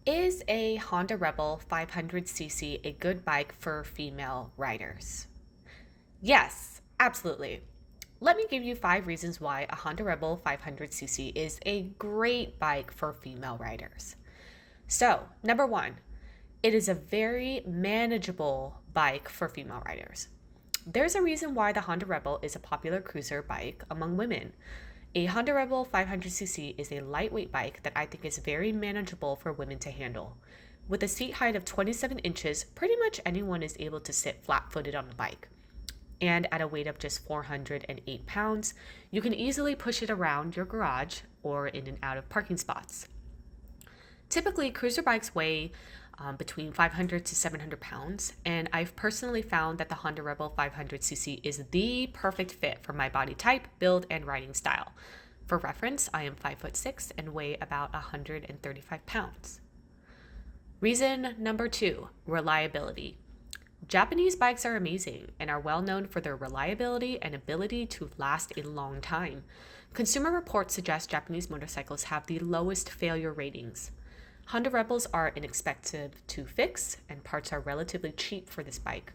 Is a Honda Rebel 500cc a good bike for female riders? Yes, absolutely. Let me give you 5 reasons why a Honda Rebel 500cc is a great bike for female riders. So, number one, it is a very manageable bike for female riders. There's a reason why the Honda Rebel is a popular cruiser bike among women. A Honda Rebel 500cc is a lightweight bike that I think is very manageable for women to handle. With a seat height of 27 inches, pretty much anyone is able to sit flat footed on the bike. And at a weight of just 408 pounds, you can easily push it around your garage or in and out of parking spots. Typically, cruiser bikes weigh between 500 to 700 pounds, and I've personally found that the Honda Rebel 500cc is the perfect fit for my body type, build, and riding style. For reference, I am 5'6" and weigh about 135 pounds. Reason number 2, reliability. Japanese bikes are amazing and are well known for their reliability and ability to last a long time. Consumer reports suggest Japanese motorcycles have the lowest failure ratings. Honda Rebels are inexpensive to fix, and parts are relatively cheap for this bike.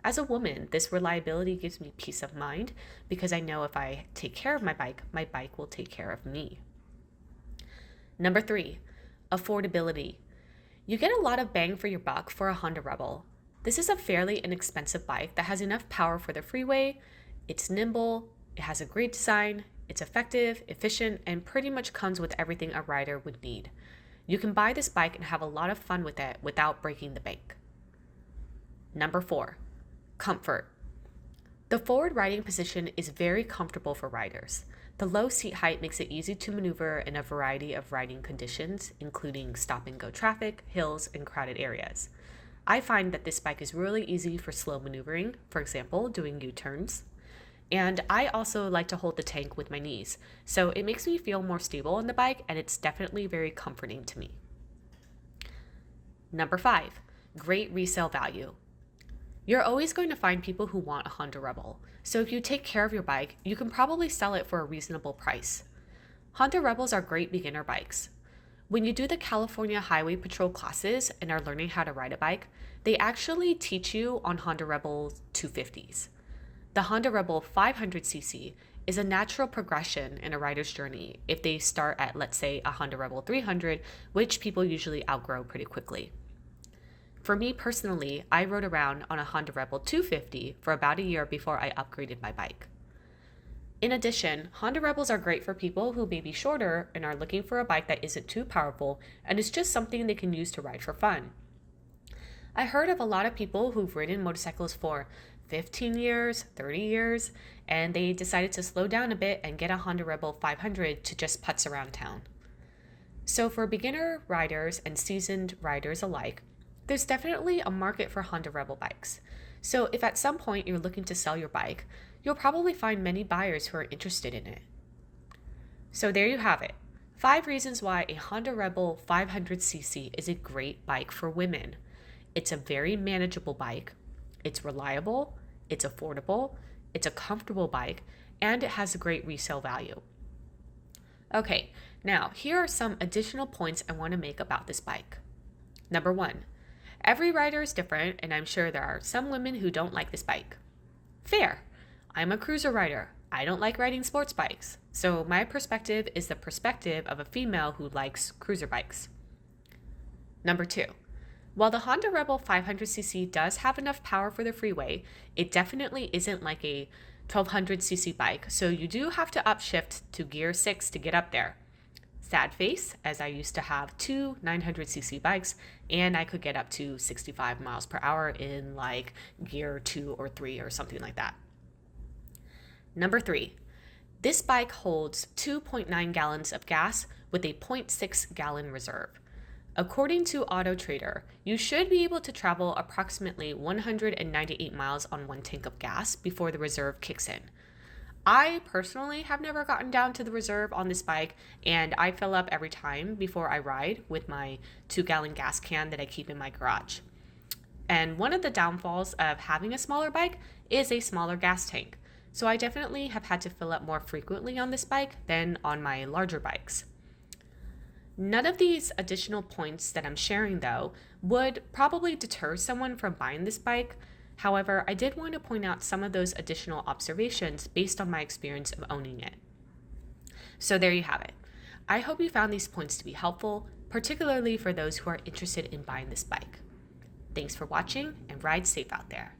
As a woman, this reliability gives me peace of mind because I know if I take care of my bike will take care of me. Number 3, affordability. You get a lot of bang for your buck for a Honda Rebel. This is a fairly inexpensive bike that has enough power for the freeway, it's nimble, it has a great design, it's effective, efficient, and pretty much comes with everything a rider would need. You can buy this bike and have a lot of fun with it without breaking the bank. Number 4, comfort. The forward riding position is very comfortable for riders. The low seat height makes it easy to maneuver in a variety of riding conditions, including stop and go traffic, hills, and crowded areas. I find that this bike is really easy for slow maneuvering, for example, doing U-turns. And I also like to hold the tank with my knees, so it makes me feel more stable on the bike, and it's definitely very comforting to me. Number 5, great resale value. You're always going to find people who want a Honda Rebel, so if you take care of your bike, you can probably sell it for a reasonable price. Honda Rebels are great beginner bikes. When you do the California Highway Patrol classes and are learning how to ride a bike, they actually teach you on Honda Rebel 250s. The Honda Rebel 500cc is a natural progression in a rider's journey if they start at, let's say, a Honda Rebel 300, which people usually outgrow pretty quickly. For me personally, I rode around on a Honda Rebel 250 for about a year before I upgraded my bike. In addition, Honda Rebels are great for people who may be shorter and are looking for a bike that isn't too powerful and is just something they can use to ride for fun. I heard of a lot of people who've ridden motorcycles for 15 years, 30 years, and they decided to slow down a bit and get a Honda Rebel 500 to just putz around town. So for beginner riders and seasoned riders alike, there's definitely a market for Honda Rebel bikes. So if at some point you're looking to sell your bike, you'll probably find many buyers who are interested in it. So there you have it. 5 reasons why a Honda Rebel 500cc is a great bike for women. It's a very manageable bike. It's reliable, it's affordable, it's a comfortable bike, and it has a great resale value. Okay, now here are some additional points I want to make about this bike. Number 1, every rider is different, and I'm sure there are some women who don't like this bike. Fair. I'm a cruiser rider. I don't like riding sports bikes. So my perspective is the perspective of a female who likes cruiser bikes. Number 2, while the Honda Rebel 500cc does have enough power for the freeway, it definitely isn't like a 1200cc bike, so you do have to upshift to gear 6 to get up there. Sad face, as I used to have 2 900cc bikes, and I could get up to 65 miles per hour in like gear 2 or 3 or something like that. Number 3, this bike holds 2.9 gallons of gas with a 0.6 gallon reserve. According to Auto Trader, you should be able to travel approximately 198 miles on one tank of gas before the reserve kicks in. I personally have never gotten down to the reserve on this bike, and I fill up every time before I ride with my 2-gallon gas can that I keep in my garage. And one of the downfalls of having a smaller bike is a smaller gas tank. So I definitely have had to fill up more frequently on this bike than on my larger bikes. None of these additional points that I'm sharing, though, would probably deter someone from buying this bike. However, I did want to point out some of those additional observations based on my experience of owning it. So there you have it. I hope you found these points to be helpful, particularly for those who are interested in buying this bike. Thanks for watching, and ride safe out there.